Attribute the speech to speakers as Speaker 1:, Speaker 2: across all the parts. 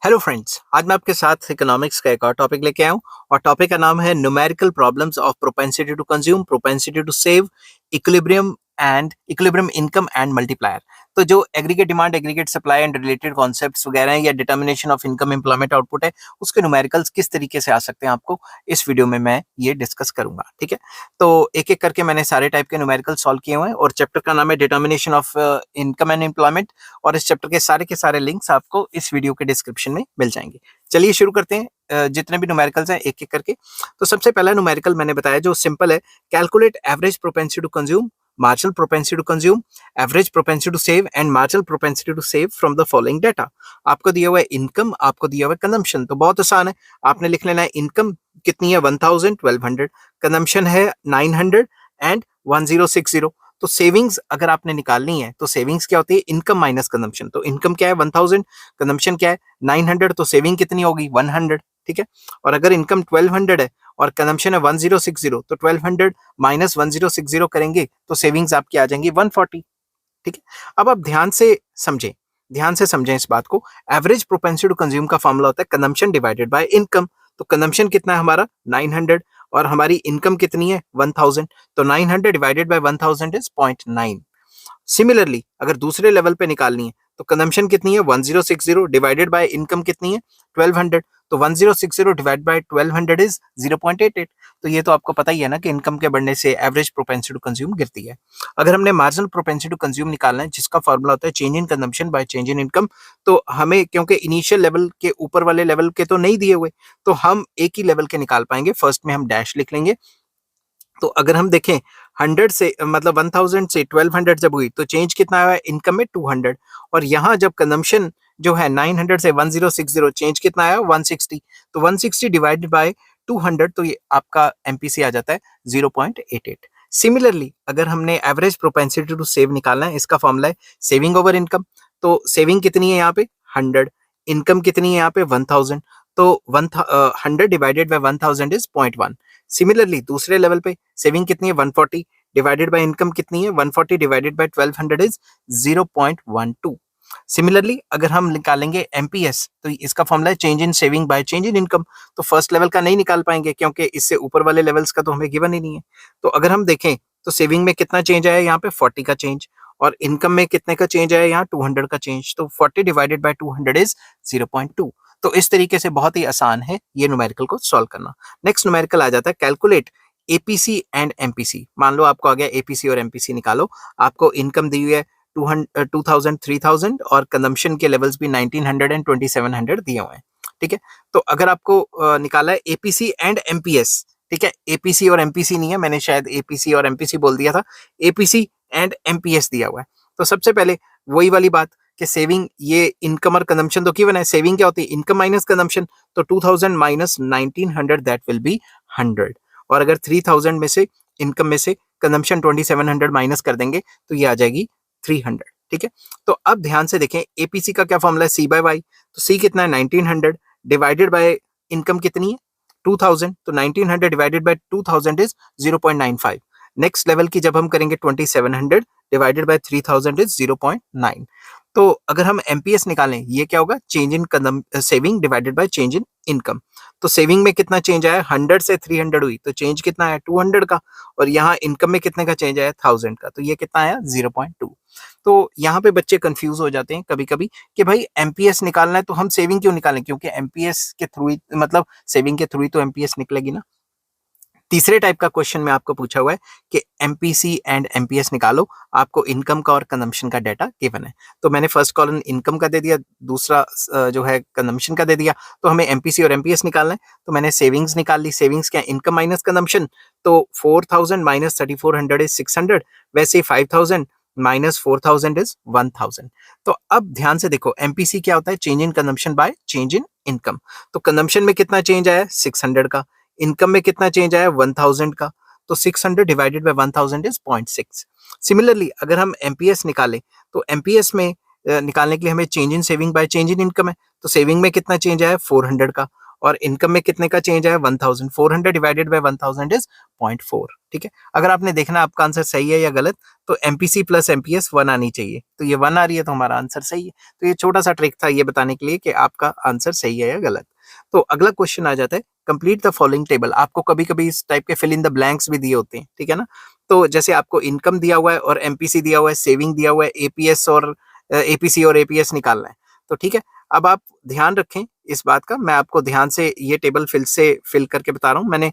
Speaker 1: Hello friends, आज मैं आपके साथ इकोनॉमिक्स का एक और टॉपिक लेके आया हूँ और टॉपिक का नाम है numerical problems of propensity to consume, propensity to save, equilibrium income and multiplier. तो जो aggregate demand, aggregate supply and related concepts वगैरह हैं या determination of income, employment, output है, उसके न्यूमेरिकल्स किस तरीके से आ सकते हैं आपको इस वीडियो में मैं ये डिस्कस करूंगा। ठीक है, तो एक एक करके मैंने सारे टाइप के न्यूमेरिकल सॉल्व किए हुए हैं और चैप्टर का नाम है determination of income and employment और इस चैप्टर के सारे लिंक्स आपको इस वीडियो के डिस्क्रिप्शन में मिल जाएंगे। चलिए शुरू करते हैं। जितने भी न्यूमेरिकल्स हैं एक एक करके। तो सबसे पहला न्यूमेरिकल मैंने बताया जो सिंपल है, calculate average propensity to consume, marginal propensity to consume, average propensity to save and marginal propensity to save from the following data. आपको दिया हुआ है इनकम, आपको दिया हुआ है कंजम्पशन। तो बहुत आसान है, आपने लिख लेना है इनकम कितनी है 1000, 1200, कंजम्पशन है 900 एंड 1060। तो सेविंग्स अगर आपने निकालनी है तो सेविंग्स क्या होती है, इनकम माइनस कंजम्पशन। तो इनकम क्या है 1000, कंजम्पशन क्या है 900, तो सेविंग कितनी होगी 100। ठीक है, और अगर इनकम 1200 है और कंजम्पशन है 1060, तो 1200 माइनस 1060 करेंगे तो सेविंग्स आपकी आ जाएंगी 140। ठीक है, अब आप ध्यान से समझें इस बात को। एवरेज प्रोपेंसिटी टू कंज्यूम का फॉर्मूला होता है कंजम्पशन डिवाइडेड बाय इनकम। तो कंजम्पशन कितना है हमारा 900 और हमारी इनकम कितनी है 1000, तो 900 डिवाइडेड बाय 1000 इज 0.9। सिमिलरली अगर दूसरे लेवल पे निकालनी है तो कंजम्पशन कितनी है 1060 डिवाइडेड बाय इनकम कितनी है 1200, तो 1060 डिवाइड बाय 1200 इज 0.88। तो ये तो आपको पता ही है ना कि इनकम के बढ़ने से एवरेज प्रोपेंसिटी टू कंज्यूम गिरती है। अगर हमने मार्जिनल प्रोपेंसिटी टू कंज्यूम निकालना है जिसका फॉर्मूला होता है change in consumption bye change in income, तो हमें क्योंकि इनिशियल लेवल के ऊपर वाले लेवल के तो नहीं दिए हुए, तो हम एक ही लेवल के निकाल पाएंगे। फर्स्ट में हम डैश लिख लेंगे। तो अगर हम देखें 100 से मतलब 1000 से 1200 जब हुई तो चेंज कितना आया इनकम में 200, और यहाँ जब कंजम्पशन जो है 900 से 1060 चेंज कितना आया 160, तो 160 डिवाइडेड बाय 200 तो ये आपका एमपीसी आ जाता है 0.88। सिमिलरली अगर हमने एवरेज प्रोपेंसिटी टू सेव निकालना है, इसका फॉर्मूला है सेविंग ओवर इनकम। तो सेविंग कितनी है यहाँ पे 100, इनकम कितनी है यहाँ पे 1000, तो 100 डिवाइडेड बाय 1000 इज 0.1। सिमिलरली दूसरे लेवल पे सेविंग कितनी है 140 डिवाइडेड बाय इनकम कितनी है 140 डिवाइडेड बाय 1200 इज 0.12। सिमिलरली अगर हम निकालेंगे एमपीएस तो इसका फॉर्मूला है change in saving bye change in income. तो फर्स्ट लेवल का नहीं निकाल पाएंगे क्योंकि इससे ऊपर वाले लेवल्स का तो हमें गिवन ही नहीं है। तो अगर हम देखें तो सेविंग में कितना चेंज आया यहाँ पे 40 का चेंज, और इनकम में कितने का चेंज आया यहाँ 200 का चेंज। तो 40 डिवाइडेड बाय 200 इज 0.2। तो इस तरीके से बहुत ही आसान है ये न्यूमेरिकल को सॉल्व करना। नेक्स्ट न्यूमेरिकल आ जाता है कैलकुलेट एपीसी एंड एमपीसी। मान लो आपको आ गया एपीसी और एमपीसी निकालो। आपको इनकम दी हुई है 2000 3000 और कंजम्पशन के लेवल्स भी 1900 एंड 2700 दिए हुए हैं। ठीक है, तो अगर आपको निकाला है एपीसी एंड एमपीएस, ठीक है, एपीसी और एमपीसी नहीं है, मैंने शायद एपीसी और एमपीसी बोल दिया था, एपीसी एंड एमपीएस दिया हुआ है। तो सबसे पहले वही वाली बात कि सेविंग ये इनकम और कंजम्पशन तो गिवन है, सेविंग क्या होती है इनकम माइनस कंजम्पशन। तो 2000 माइनस 1900 दैट विल बी 100, और अगर 3000 में से इनकम में से कंजम्पशन 2700 माइनस कर देंगे तो ये आ जाएगी 300। ठीक है, तो अब ध्यान से देखें एपीसी का क्या फॉर्मूला है सी बाय वाई। तो सी कितना है 1900 डिवाइडेड बाय इनकम कितनी है 2000, तो 1900 divided by 2000 is 0.95। Next level की जब हम करेंगे 2700 डिवाइडेड बाय 3000 इज 0.9। तो अगर हम एमपीएस निकालें ये क्या होगा change in saving divided by change in income. तो सेविंग में कितना चेंज आया 100 से 300 हुई तो चेंज कितना आया 200 का, और यहाँ इनकम में कितने का चेंज आया 1000 का, तो ये कितना आया 0.2। तो यहाँ पे बच्चे कंफ्यूज हो जाते हैं कभी कभी कि भाई एमपीएस निकालना है तो हम सेविंग क्यों निकालें, क्योंकि एमपीएस के थ्रू मतलब सेविंग के थ्रू ही तो एमपीएस निकलेगी ना। तीसरे टाइप का क्वेश्चन में आपको पूछा हुआ है कि एमपीसी एंड एमपीएस निकालो, आपको इनकम का और कंजम्पशन का डाटा गिवन है। तो मैंने फर्स्ट कॉलम इनकम का दे दिया, दूसरा जो है कंजम्पशन का दे दिया, तो हमें एमपीसी और एमपीएस निकालना है। तो मैंने सेविंग्स निकाल ली, सेविंग्स क्या इनकम माइनस कंजम्पशन, तो 4000 माइनस 3400 इज 600, वैसे 5000 माइनस 4000 इज 1000। तो अब ध्यान से देखो एमपीसी क्या होता है change in consumption bye change in income. तो कंजम्पशन में कितना चेंज आया 600 का, इनकम में कितना चेंज आया 1000 का, तो 600 डिवाइडेड बाय 1000 इज 0.6। सिमिलरली अगर हम एमपीएस निकालें तो एमपीएस में निकालने के लिए हमें change in saving bye change in income है। तो सेविंग में कितना चेंज आया 400 का, और इनकम में कितने का चेंज आया 1000, 400 डिवाइडेड बाय 1000 इज 0.4। ठीक है, अगर आपने देखना आपका आंसर सही है या गलत, तो एमपीसी प्लस एमपीएस 1 आनी चाहिए, तो ये 1 आ रही है तो हमारा आंसर सही है। तो ये छोटा सा ट्रिक था ये बताने के लिए कि आपका आंसर सही है या गलत। तो अगला क्वेश्चन आ जाता है, कंप्लीट द फॉलोइंग टेबल। आपको कभी कभी इस टाइप के फिल इन द ब्लैंक्स भी दिए होते हैं, ठीक है ना। तो जैसे आपको इनकम दिया हुआ है और एमपीसी दिया हुआ है, सेविंग दिया हुआ है, एपीएस और एपीसी और एपीएस निकालना है। तो ठीक है, अब आप ध्यान रखें इस बात का, मैं आपको ध्यान से ये टेबल फिल करके बता रहा हूँ। मैंने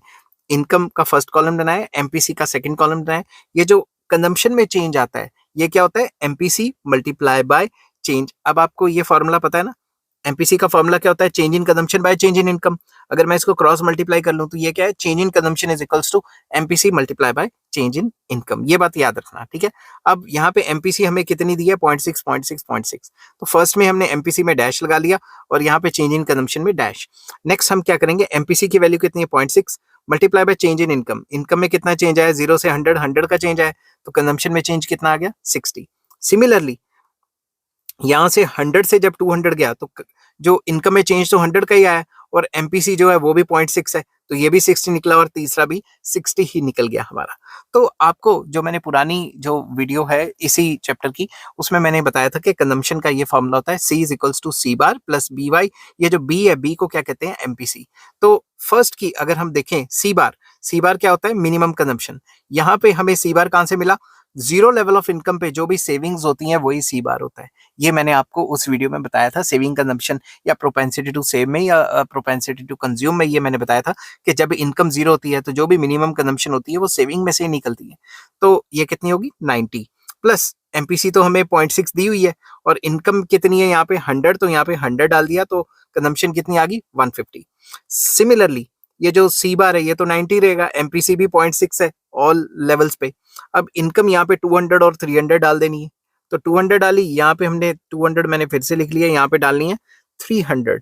Speaker 1: इनकम का फर्स्ट कॉलम बनाया है, एमपीसी का सेकंड कॉलम बनाया है। ये जो कंजम्पशन में चेंज आता है, ये क्या होता है, एमपीसी मल्टीप्लाई बाय चेंज। अब आपको ये फॉर्मूला पता है ना, एमपीसी का फॉर्मूला क्या होता है, change in consumption bye change in income. अगर मैं इसको क्रॉस मल्टीप्लाई कर लूं तो ये क्या है, change in consumption is equals to MPC multiply by change in income. ये बात याद रखना, ठीक है। अब यहाँ पे एमपीसी हमें कितनी दी है, 0.6 0.6 0.6। तो फर्स्ट में हमने एमपीसी में डैश लगा लिया और यहाँ पे चेंज इन कंजम्पशन में डैश। नेक्स्ट हम क्या करेंगे, एमपीसी की वैल्यू कितनी है 0.6 multiply by change in income. Income में कितना चेंज आया, 0 से 100, 100 का चेंज आया, तो कंजम्पशन में चेंज कितना आ गया, 60। सिमिलरली यहां से 100 से जब 200 गया तो जो इनकम में चेंज तो 100 का ही आया, और एमपीसी जो है वो भी 0.6 है, तो ये भी 60 निकला और तीसरा भी 60 ही निकल गया हमारा। तो आपको जो मैंने पुरानी जो वीडियो है इसी चैप्टर की, उसमें मैंने बताया था कि कंजम्पशन का ये फॉर्मूला होता है C is equals to C bar plus B Y. ये जो बी है, बी को क्या कहते हैं, एमपीसी। तो फर्स्ट की अगर हम देखें सी बार क्या होता है, मिनिमम कंजम्पशन। यहाँ पे हमें सी बार कहां से मिला, जीरो लेवल ऑफ इनकम पे जो भी सेविंग्स होती हैं वही सी बार होता है। ये मैंने आपको उस वीडियो में बताया था, सेविंग कंजम्पशन या प्रोपेंसिटी टू सेव में या प्रोपेंसिटी टू कंज्यूम में। ये मैंने बताया था कि जब इनकम जीरो होती है तो जो भी मिनिमम कंजम्पशन होती है वो सेविंग में से ही निकलती है। तो ये कितनी होगी, 90 प्लस एमपीसी तो हमें 0.6 दी हुई है, और इनकम कितनी है यहाँ पे 100, तो यहाँ पे 100 डाल दिया तो कंजम्पशन कितनी आ गई, 150। सिमिलरली ये जो सी बार है ये तो 90 रहेगा, एमपीसी भी 0.6 है ऑल लेवल्स पे। अब इनकम यहाँ पे 200 और 300 डाल देनी है, तो 200 डाली, यहाँ पे हमने 200 मैंने फिर से लिख लिया, यहाँ पे डालनी है 300।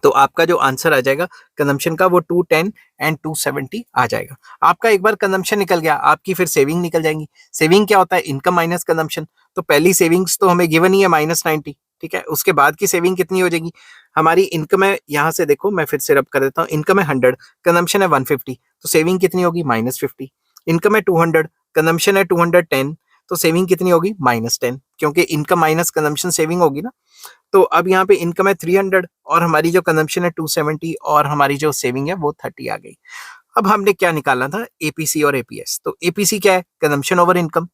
Speaker 1: तो आपका जो आंसर आ जाएगा कंजम्पशन का वो 210 एंड 270 आ जाएगा। आपका एक बार कंजम्पशन निकल गया, आपकी फिर सेविंग निकल जाएंगी। सेविंग क्या होता है, इनकम माइनस कंजम्पशन। तो पहली सेविंग्स तो हमें गिवन ही है -90, ठीक है। उसके बाद की सेविंग कितनी हो जाएगी, हमारी इनकम है, यहाँ से देखो मैं फिर से रब कर देता हूँ, इनकम है 100, कंजम्पशन है 150, तो सेविंग कितनी होगी, -50। इनकम है 200, कंजम्पशन है 210, तो सेविंग कितनी होगी, -10, क्योंकि इनकम माइनस कंजम्पशन सेविंग होगी ना। तो अब यहाँ पे इनकम है 300 और हमारी जो कंजम्पशन है 270 और हमारी जो सेविंग है वो 30 आ गई। अब हमने क्या निकालना था, एपीसी और एपीएस। तो एपीसी क्या है, कंजम्पशन ओवर इनकम।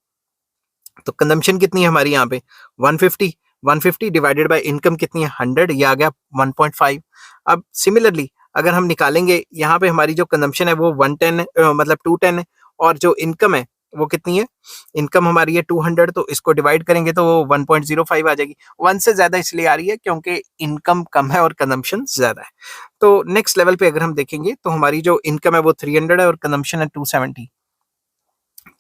Speaker 1: तो कंजम्पशन कितनी है हमारी यहाँ पे 150, 150 डिवाइडेड बाय इनकम कितनी है 100, ये आ गया 1.5। अब सिमिलरली अगर हम निकालेंगे, यहाँ पे हमारी जो कंजम्पशन है वो 110 मतलब 210 है, और जो इनकम है वो कितनी है, इनकम हमारी है 200, तो इसको डिवाइड करेंगे तो वो 1.05 आ जाएगी। 1 से ज्यादा इसलिए आ रही है क्योंकि इनकम कम है और कंजम्पशन ज्यादा है। तो नेक्स्ट लेवल पे अगर हम देखेंगे तो हमारी जो इनकम है वो 300 है और कंजम्पशन है 270,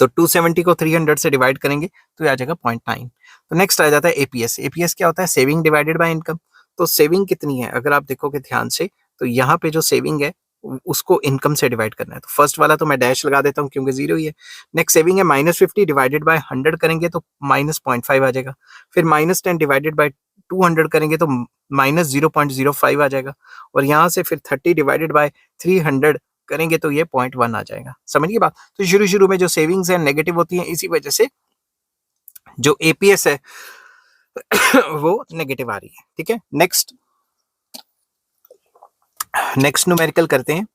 Speaker 1: तो 270 को 300 से डिवाइड करेंगे तो ये आ जाएगा 0.9। तो नेक्स्ट आ जाता है एपीएस। एपीएस क्या होता है, सेविंग डिवाइडेड बाय इनकम। तो सेविंग कितनी है, अगर आप देखोगे ध्यान से तो यहाँ पे जो सेविंग है उसको इनकम से डिवाइड करना है। तो फर्स्ट वाला तो मैं डैश लगा देता हूँ क्योंकि जीरो ही है। नेक्स्ट सेविंग है -50 डिवाइडेड बाय 100 करेंगे तो -0.5 आ जाएगा। फिर -10 डिवाइडेड बाय 200 करेंगे तो -0.05 आ जाएगा। और यहाँ से फिर 30 डिवाइडेड बाय 300 करेंगे तो ये 0.1 आ जाएगा। समझिए बात। तो शुरू में जो सेविंग्स है नेगेटिव होती हैं, इसी वजह से जो एपीएस है वो नेगेटिव आ रही है। ठीक है, नेक्स्ट न्यूमेरिकल करते हैं,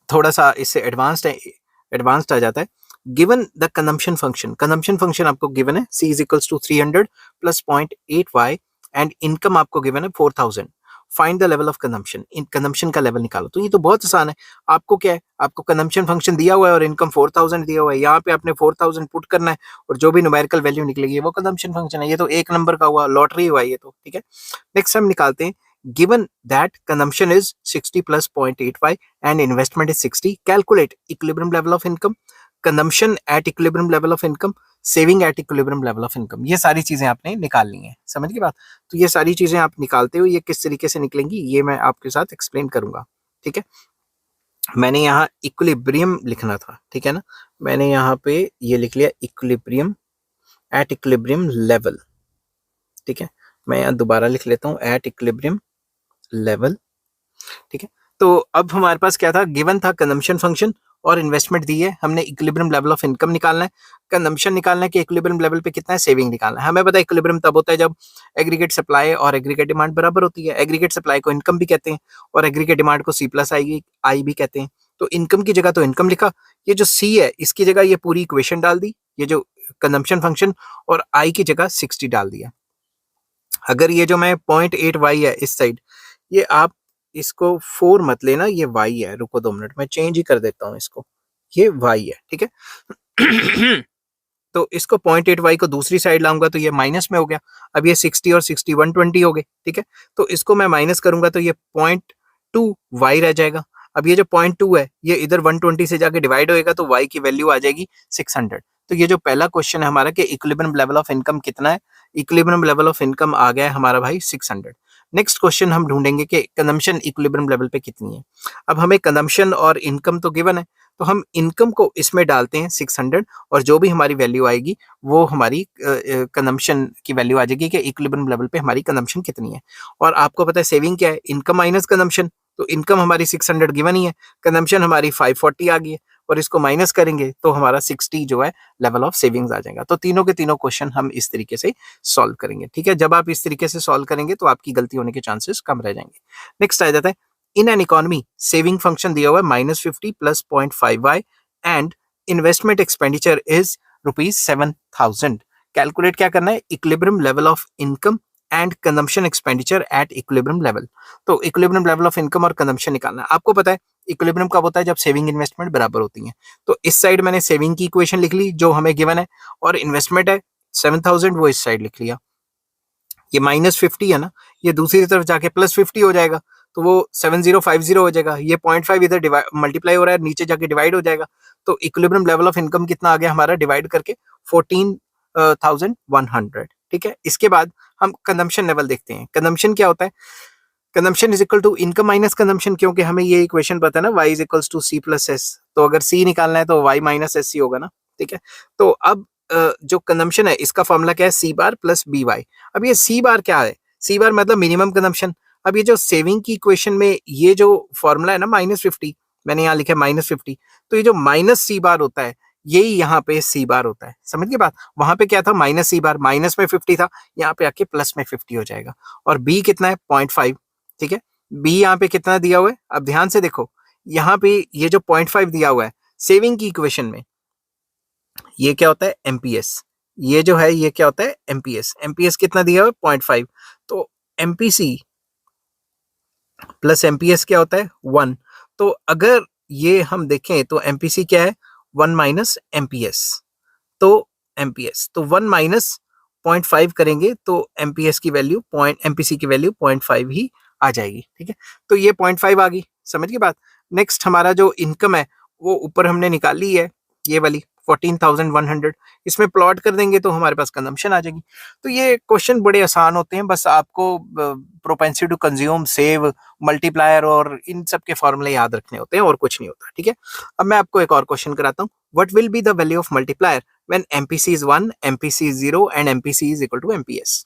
Speaker 1: थोड़ा सा इससे एडवांस्ड आ जाता है। गिवन द कंजम्पशन फंक्शन आपको गिवन है, C is equals to 300 plus 0.8y and income आपको गिवन है 4000। Find the level of consumption, इन कंजम्पशन का लेवल निकालो। तो ये तो बहुत आसान है। आपको क्या है, आपको कंजम्पशन फंक्शन दिया हुआ है और इनकम 4000 दिया हुआ है, यहाँ पे आपने 4000 पुट करना है और जो भी न्यूमेरिकल वैल्यू निकलेगी वो कंजम्पशन फंक्शन है। ये तो एक नंबर का हुआ, लॉटरी हुआ ये तो। ठीक है, नेक्स्ट हम निकालते हैं, given that consumption is 60 plus 0.85 and investment is 60, calculate equilibrium level of income, consumption at equilibrium level of income, saving at equilibrium level of income। ये सारी चीजें आपने निकालनी है, समझ गए बात। तो ये सारी चीजें आप निकालते हो, ये किस तरीके से निकलेंगी ये मैं आपके साथ एक्सप्लेन करूंगा। ठीक है, मैंने यहाँ इक्विलिब्रियम लिखना था, ठीक है ना, मैंने यहाँ पे ये लिख लिया इक्विलिब्रियम एट इक्विलिब्रियम लेवल। ठीक है, मैं यहाँ दोबारा लिख लेता हूँ एट इक्विलिब्रियम लेवल। ठीक है, तो अब हमारे पास क्या था, गिवन था कंजम्पशन फंक्शन और इन्वेस्टमेंट दी है, हमने इक्विलिब्रियम लेवल ऑफ इनकम निकालना है, कंजम्पशन निकालना है कि इक्विलिब्रियम लेवल पे कितना है, सेविंग निकालना है। हमें पता है इक्विलिब्रियम तब होता है जब एग्रीगेट सप्लाई और एग्रीगेट डिमांड बराबर होती है। एग्रीगेट सप्लाई को इनकम भी कहते हैं और एग्रीगेट डिमांड को सी प्लस आई भी कहते हैं। तो इनकम की जगह तो इनकम लिखा, ये जो सी है इसकी जगह ये पूरी इक्वेशन डाल दी, ये जो कंजम्पशन फंक्शन, और आई की जगह 60 डाल दिया। अगर ये जो मैं 0.8y है इस साइड, ये आप इसको 4 मत लेना, ये y है। रुको 2 मिनट, मैं चेंज ही कर देता हूँ इसको, ये y है। ठीक है तो इसको 0.8y को दूसरी साइड लाऊंगा तो ये माइनस में हो गया। अब ये 60 और 60 120 हो गए। ठीक है, तो इसको मैं माइनस करूंगा तो ये 0.2y रह जाएगा। अब ये जो 0.2 है ये इधर 120 से जाके डिवाइड होएगा तो y की वैल्यू आ जाएगी 600। तो ये जो पहला क्वेश्चन है हमारा कि इक्विलिब्रियम लेवल ऑफ इनकम कितना है, इक्विलिब्रियम लेवल ऑफ इनकम आ गया है हमारा भाई 600। नेक्स्ट क्वेश्चन हम ढूंढेंगे कि कंजम्पशन इक्विलिब्रियम लेवल पे कितनी है। अब हमें कंजम्पशन और इनकम तो गिवन है, तो हम इनकम को इसमें डालते हैं 600 और जो भी हमारी वैल्यू आएगी वो हमारी कंजम्पशन की वैल्यू आ जाएगी कि इक्विलिब्रियम लेवल पे हमारी कंजम्पशन कितनी है। और आपको पता है सेविंग क्या है, इनकम माइनस कंजम्पशन। तो इनकम हमारी 600 गिवन ही है, कंजम्पशन हमारी 540 आ गई है और इसको माइनस करेंगे तो हमारा 60 जो है लेवल ऑफ सेविंग्स आ जाएगा। तो तीनों के तीनों क्वेश्चन हम इस तरीके से सॉल्व करेंगे। ठीक है, जब आप इस तरीके से सॉल्व करेंगे तो आपकी गलती होने के चांसेस कम रह जाएंगे। नेक्स्ट आ जाता है, in an economy saving function दिया हुआ है -50 plus 0.5y and investment expenditure is ₹7,000। Calculate क्या करना है, equilibrium level of income and consumption expenditure at equilibrium level. तो इक्विलिब्रियम लेवल ऑफ इनकम और कंजम्पशन निकालना है। आपको पता है इक्विलिब्रियम कब होता है, जब सेविंग इन्वेस्टमेंट बराबर होती है। तो इस साइड मैंने सेविंग की इक्वेशन लिख ली जो हमें गिवन है, और इन्वेस्टमेंट है 7,000 वो इस साइड लिख लिया। ये -50 है ना, ये दूसरी तरफ जाके +50 हो जाएगा तो वो 7050 हो जाएगा। ये 0.5 इधर मल्टीप्लाई हो रहा है, नीचे जाके डिवाइड हो जाएगा। तो इक्विलिब्रियम लेवल ऑफ इनकम कितना आ गया हमारा, डिवाइड करके 14,100। ठीक है, इसके बाद हम कंजम्पशन लेवल देखते हैं। कंजम्पशन क्या होता है, consumption is equal to income minus consumption, क्योंकि हमें ये इक्वेशन पता है ना, y is equals to c plus S. तो अगर c निकालना है तो y माइनस एस सी होगा ना। ठीक है, तो अब जो कंजम्पशन है इसका फॉर्मूला क्या है, c बार प्लस बी वाई। अब ये c बार क्या है, c बार मतलब मिनिमम कंजम्पशन। अब ये जो सेविंग की इक्वेशन में ये जो फॉर्मूला है ना -50, मैंने यहाँ लिखा है -50, तो ये जो माइनस c बार होता है यही यहाँ पे c बार होता है। समझ गए बात, वहां पे क्या था माइनस c बार, माइनस में 50 था, यहाँ पे आके प्लस में 50 हो जाएगा। और b कितना है 0.5। ठीक है, b यहाँ पे कितना दिया हुआ है, अब ध्यान से देखो, यहाँ पे ये जो 0.5 दिया हुआ है सेविंग की इक्वेशन में, ये क्या होता है एमपीएस। ये जो है ये क्या होता है एमपीएस। एमपीएस कितना दिया हुआ है 0.5, तो एमपीसी प्लस एमपीएस क्या होता है 1। तो अगर ये हम देखें तो एमपीसी क्या है 1 माइनस एमपीएस। तो एमपीएस तो 1 माइनस 0.5 करेंगे तो एमपीएस की वैल्यू एमपीसी की वैल्यू 0.5 ही आ जाएगी। ठीक है, तो ये 0.5 आ गई, समझ गई बात। नेक्स्ट हमारा जो इनकम है वो ऊपर हमने निकाल ली है, ये वाली 14,100, इसमें प्लॉट कर देंगे तो हमारे पास कंजम्पशन आ जाएगी। तो ये क्वेश्चन बड़े आसान होते हैं, बस आपको propensity to consume, save, multiplier और इन सब के फॉर्मूले याद रखने होते हैं और कुछ नहीं होता। ठीक है, अब मैं आपको एक और क्वेश्चन कराता हूँ, what will be the value of multiplier when MPC is 1, MPC is 0 and MPC is equal to MPS।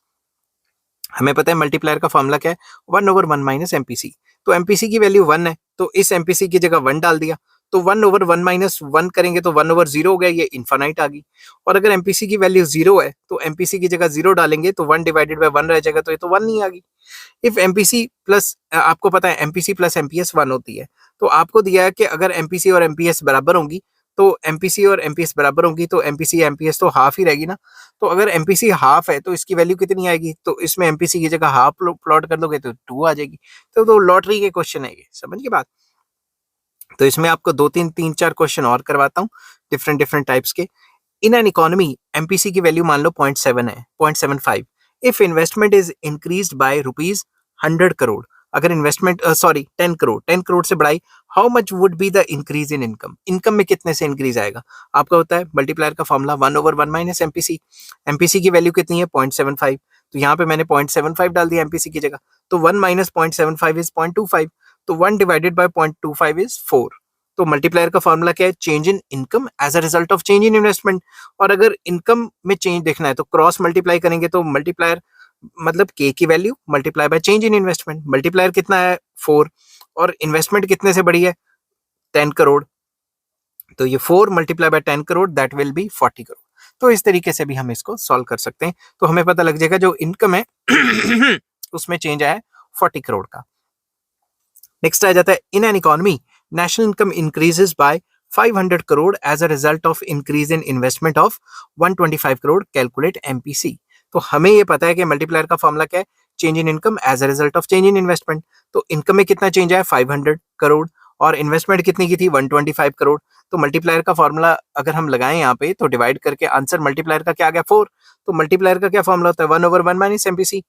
Speaker 1: हमें पता है मल्टीप्लायर का फॉर्मूला क्या है 1/1 माइनस एमपीसी। तो एमपीसी की वैल्यू 1 है तो इस एमपीसी की जगह 1 डाल दिया, तो 1/1 माइनस 1 करेंगे तो 1/0 हो गया, ये इन्फानाइट आ गई। और अगर एमपीसी की वैल्यू 0 है तो एमपीसी की जगह 0 डालेंगे तो 1 डिवाइडेड बाय 1 रह जाएगा, तो ये तो 1 नहीं आ गई। इफ एमपीसी प्लस, आपको पता है एमपीसी प्लस एमपीएस 1 होती है, तो आपको दिया है कि अगर एमपीसी और एमपीएस बराबर होंगी तो एमपीसी और एमपीएस बराबर होंगी तो एमपीसी एमपीएस तो हाफ ही रहेगी ना। तो अगर एमपीसी हाफ है तो इसकी वैल्यू कितनी आएगी, तो इसमें एमपीसी की जगह हाफ प्लॉट कर दोगे तो 2 आ जाएगी। तो लॉटरी के क्वेश्चन है ये, समझ के बात। तो इसमें आपको 2-3-4 क्वेश्चन और करवाता हूँ डिफरेंट डिफरेंट टाइप्स के। इन एन इकोनॉमी एमपीसी की वैल्यू मान लो 0.7 है, 0.75। If investment is increased by ₹100 crore, अगर इन्वेस्टमेंट 10 करोड़, 10 करोड़ से बढ़ाई, how much would be the increase in income, income में कितने से इंक्रीज आएगा। आपको होता है मल्टीप्लायर का फॉर्मूला 1/1 माइनस एमपीसी। एमपीसी की वैल्यू कितनी है 0.75, तो यहाँ पे मैंने 0.75 डाल दिया एमपीसी की जगह, तो 1 माइनस 0.75 इज 0.25, तो 1 डिवाइडेड बाय 0.25 इज 4। तो मल्टीप्लायर का फॉर्मूला क्या है, change in income as a result of change in investment. और अगर इनकम में चेंज देखना है तो क्रॉस मल्टीप्लाई करेंगे, तो मल्टीप्लायर मतलब K की value multiply by change in investment. Multiplier कितना है 4 और इन्वेस्टमेंट कितने से बढ़ी है 10 करोड़, तो ये 4 multiply bye 10 crore that will be 40 crore. तो इस तरीके से भी हम इसको सॉल्व कर सकते हैं। तो हमें पता लग जाएगा जो इनकम है उसमें चेंज आया 40 करोड़ का। नेक्स्ट आ जाता है in an economy national income increases by 500 crore as a result of increase in investment of 125 crore, calculate MPC. तो हमें ये पता है कि मल्टीप्लायर का फॉर्मूला क्या है, change in income as a result of change in investment. तो इनकम में कितना चेंज आया 500 करोड़ और इन्वेस्टमेंट कितनी की थी 125 करोड़। तो मल्टीप्लायर का फॉर्मूला अगर हम लगाएं यहाँ पे तो डिवाइड करके आंसर मल्टीप्लायर का क्या आ गया 4। तो मल्टीप्लायर का क्या फॉर्मूला होता है 1/1 माइनस एमपीसी।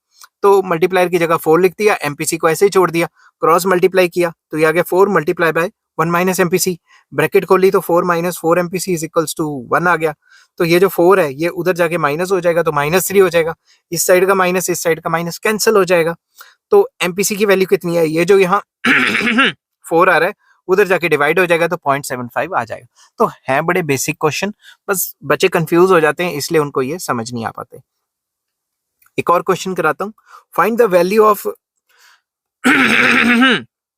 Speaker 1: तो मल्टीप्लायर की जगह 4 लिख दिया, एमपीसी को ऐसे ही छोड़ दिया, क्रॉस मल्टीप्लाई किया तो ये आ गया 4 multiply by 1 minus MPC. Bracket खोली तो 4 minus 4 MPC is equals to 1 आ गया। तो ये जो 4 है ये उधर जाके माइनस हो जाएगा तो -3 हो जाएगा, इस साइड का माइनस इस साइड का माइनस कैंसिल हो जाएगा। तो एमपीसी की वैल्यू कितनी है, ये जो यहाँ 4 आ रहा है उधर जाके डिवाइड हो जाएगा तो 0.75 आ जाएगा। तो है बड़े बेसिक क्वेश्चन, बस बच्चे कंफ्यूज हो जाते हैं इसलिए उनको ये समझ नहीं आ पाते। एक और क्वेश्चन कराता हूँ, फाइंड द वैल्यू ऑफ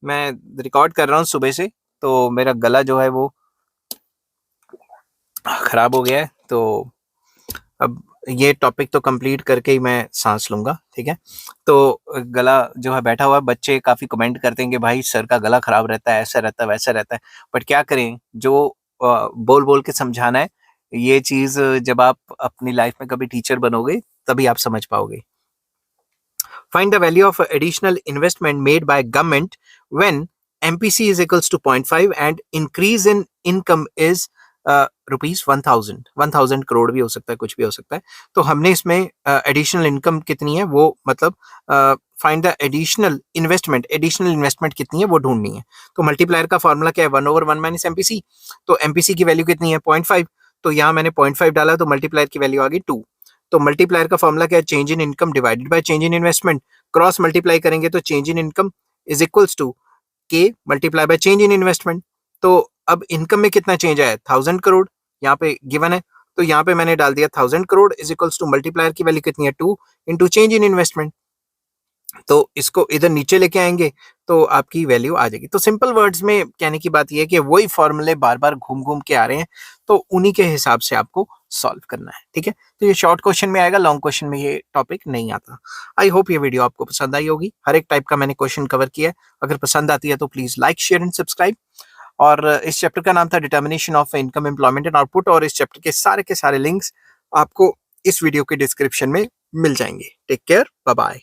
Speaker 1: मैं रिकॉर्ड कर रहा हूँ सुबह से तो मेरा गला जो है वो खराब हो गया है, तो अब ये टॉपिक तो कंप्लीट करके ही मैं सांस लूंगा, ठीक है। तो गला जो है बैठा हुआ है, बच्चे काफी कमेंट करते हैं कि भाई सर का गला खराब रहता है, ऐसा रहता है वैसा रहता है, बट क्या करें, जो बोल बोल के समझाना है ये चीज जब आप अपनी लाइफ में कभी टीचर बनोगे तभी आप समझ पाओगे। Find the value of additional investment made by government when MPC is equals to 0.5 and increase in income is rupees 1000 crore भी हो सकता है, कुछ भी हो सकता है। तो हमने इसमें एडिशनल इनकम कितनी है वो मतलब फाइंड द एडिशनल इन्वेस्टमेंट कितनी है वो ढूंढनी है। तो मल्टीप्लायर का फॉर्मूला क्या है 1/1 माइनस एमपीसी। तो एमपीसी की वैल्यू कितनी है 0.5, तो यहाँ मैंने 0.5 डाला तो मल्टीप्लायर की वैल्यू आ गई 2। तो मल्टीप्लायर का फॉर्मूला क्या है change in income divided by change in investment, cross multiply करेंगे तो change in income is equals to k multiply by change in investment. तो अब इनकम में कितना चेंज आया 1000 करोड़, यहाँ पे गिवन है तो यहाँ पे मैंने डाल दिया 1000 crore is equals to multiplier की वैल्यू कितनी है 2 इंटू चेंज इन इन्वेस्टमेंट। तो इसको इधर नीचे लेके आएंगे तो आपकी वैल्यू आ जाएगी। तो सिंपल वर्ड्स में कहने की बात यह है कि वही फॉर्मूले बार बार घूम घूम के आ रहे हैं तो उन्हीं के हिसाब से आपको सॉल्व करना है, ठीक है। तो ये शॉर्ट क्वेश्चन में आएगा, लॉन्ग क्वेश्चन में ये टॉपिक नहीं आता। आई होप ये वीडियो आपको पसंद आई होगी, हर एक टाइप का मैंने क्वेश्चन कवर किया है। अगर पसंद आती है तो please like share and subscribe. और इस चैप्टर का नाम था determination of income employment and output और इस चैप्टर के सारे लिंक्स आपको इस वीडियो के डिस्क्रिप्शन में मिल जाएंगे। Take care, bye bye.